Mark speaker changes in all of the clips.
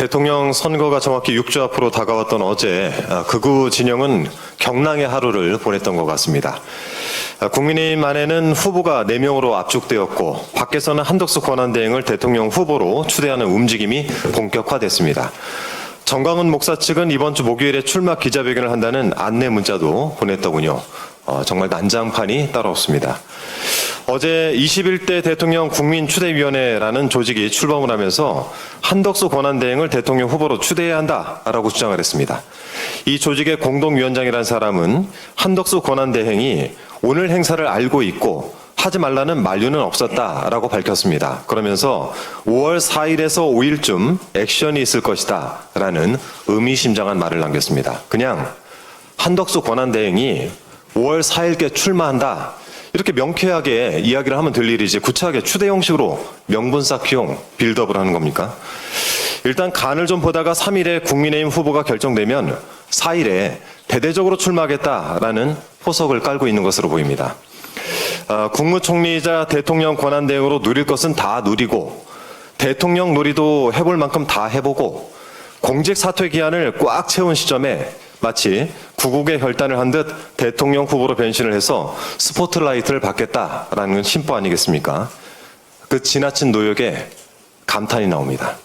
Speaker 1: 대통령 선거가 정확히 6주 앞으로 다가왔던 어제 극우 진영은 경랑의 하루를 보냈던 것 같습니다. 국민의힘 안에는 후보가 4명으로 압축되었고 밖에서는 한덕수 권한대행을 대통령 후보로 추대하는 움직임이 본격화됐습니다. 정광훈 목사 측은 이번 주 목요일에 출마 기자회견을 한다는 안내 문자도 보냈더군요. 정말 난장판이 따로 없습니다. 어제 21대 대통령 국민추대위원회라는 조직이 출범을 하면서 한덕수 권한대행을 대통령 후보로 추대해야 한다라고 주장을 했습니다. 이 조직의 공동위원장이라는 사람은 한덕수 권한대행이 오늘 행사를 알고 있고 하지 말라는 만류는 없었다라고 밝혔습니다. 그러면서 5월 4일에서 5일쯤 액션이 있을 것이다 라는 의미심장한 말을 남겼습니다. 그냥 한덕수 권한대행이 5월 4일께 출마한다 이렇게 명쾌하게 이야기를 하면 될 일이지 구차하게 추대 형식으로 명분 쌓기용 빌드업을 하는 겁니까? 일단 간을 좀 보다가 3일에 국민의힘 후보가 결정되면 4일에 대대적으로 출마하겠다라는 포석을 깔고 있는 것으로 보입니다. 국무총리이자 대통령 권한대행으로 누릴 것은 다 누리고 대통령 놀이도 해볼 만큼 다 해보고 공직 사퇴 기한을 꽉 채운 시점에 마치 구국의 혈단을 한 듯 대통령 후보로 변신을 해서 스포트라이트를 받겠다라는 심보 아니겠습니까? 그 지나친 노력에 감탄이 나옵니다.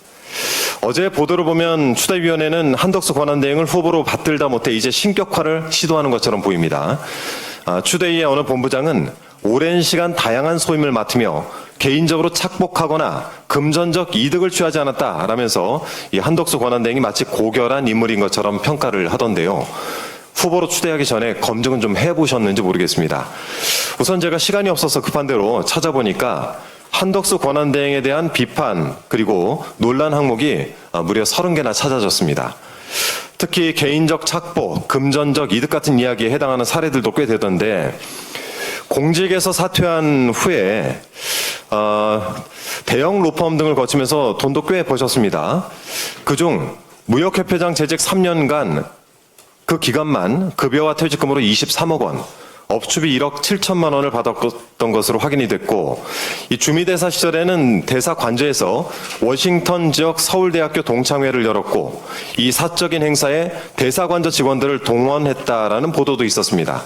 Speaker 1: 어제 보도를 보면 추대위원회는 한덕수 권한대행을 후보로 받들다 못해 이제 신격화를 시도하는 것처럼 보입니다. 추대위의 어느 본부장은 오랜 시간 다양한 소임을 맡으며 개인적으로 착복하거나 금전적 이득을 취하지 않았다라면서 이 한덕수 권한대행이 마치 고결한 인물인 것처럼 평가를 하던데요. 후보로 추대하기 전에 검증은 좀 해보셨는지 모르겠습니다. 우선 제가 시간이 없어서 급한 대로 찾아보니까 한덕수 권한대행에 대한 비판 그리고 논란 항목이 무려 30개나 찾아졌습니다. 특히 개인적 착복, 금전적 이득 같은 이야기에 해당하는 사례들도 꽤 되던데 공직에서 사퇴한 후에 대형 로펌 등을 거치면서 돈도 꽤 버셨습니다. 그중 무역협회장 재직 3년간 그 기간만 급여와 퇴직금으로 23억 원, 업추비 1억 7천만 원을 받았던 것으로 확인이 됐고 이 주미대사 시절에는 대사 관저에서 워싱턴 지역 서울대학교 동창회를 열었고 이 사적인 행사에 대사 관저 직원들을 동원했다라는 보도도 있었습니다.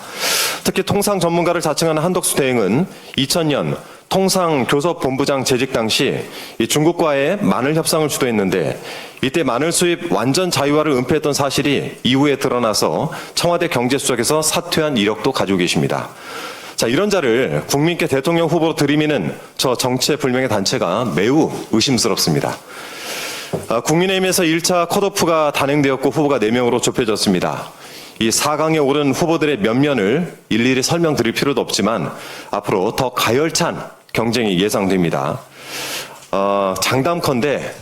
Speaker 1: 특히 통상 전문가를 자칭하는 한덕수 대행은 2000년 통상교섭본부장 재직 당시 이 중국과의 마늘 협상을 주도했는데 이때 마늘 수입 완전 자유화를 은폐했던 사실이 이후에 드러나서 청와대 경제수석에서 사퇴한 이력도 가지고 계십니다. 자, 이런 자를 국민께 대통령 후보로 들이미는 저 정체불명의 단체가 매우 의심스럽습니다. 국민의힘에서 1차 컷오프가 단행되었고 후보가 4명으로 좁혀졌습니다. 이 4강에 오른 후보들의 면면을 일일이 설명드릴 필요도 없지만 앞으로 더 가열찬 경쟁이 예상됩니다. 장담컨대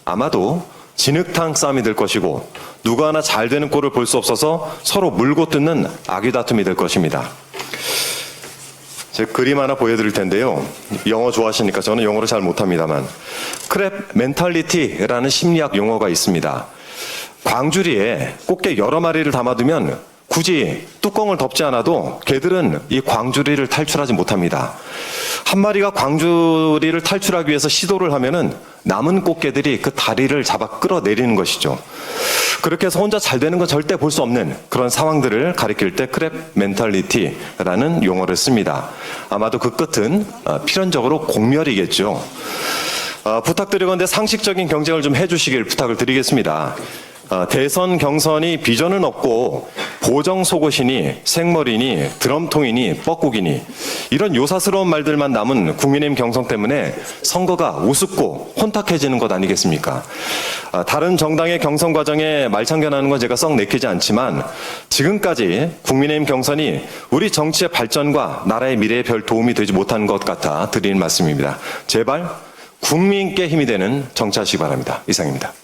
Speaker 1: 아마도 진흙탕 싸움이 될 것이고 누구 하나 잘 되는 꼴을 볼 수 없어서 서로 물고 뜯는 악유다툼이 될 것입니다. 제가 그림 하나 보여드릴 텐데요. 영어 좋아하시니까 저는 영어를 잘 못합니다만 크랩 멘탈리티라는 심리학 용어가 있습니다. 광주리에 꽃게 여러 마리를 담아두면 굳이 뚜껑을 덮지 않아도 개들은 이 광주리를 탈출하지 못합니다. 한 마리가 광주리를 탈출하기 위해서 시도를 하면은 남은 꽃게들이 그 다리를 잡아 끌어내리는 것이죠. 그렇게 해서 혼자 잘 되는 건 절대 볼 수 없는 그런 상황들을 가리킬 때 크랩 멘탈리티라는 용어를 씁니다. 아마도 그 끝은 필연적으로 공멸이겠죠. 부탁드리건대 상식적인 경쟁을 좀 해주시길 부탁을 드리겠습니다. 대선 경선이 비전은 없고 보정 속옷이니 생머리니 드럼통이니 뻐꾸기니 이런 요사스러운 말들만 남은 국민의힘 경선 때문에 선거가 우습고 혼탁해지는 것 아니겠습니까? 다른 정당의 경선 과정에 말참견하는 건 제가 썩 내키지 않지만 지금까지 국민의힘 경선이 우리 정치의 발전과 나라의 미래에 별 도움이 되지 못한 것 같아 드리는 말씀입니다. 제발 국민께 힘이 되는 정치하시기 바랍니다. 이상입니다.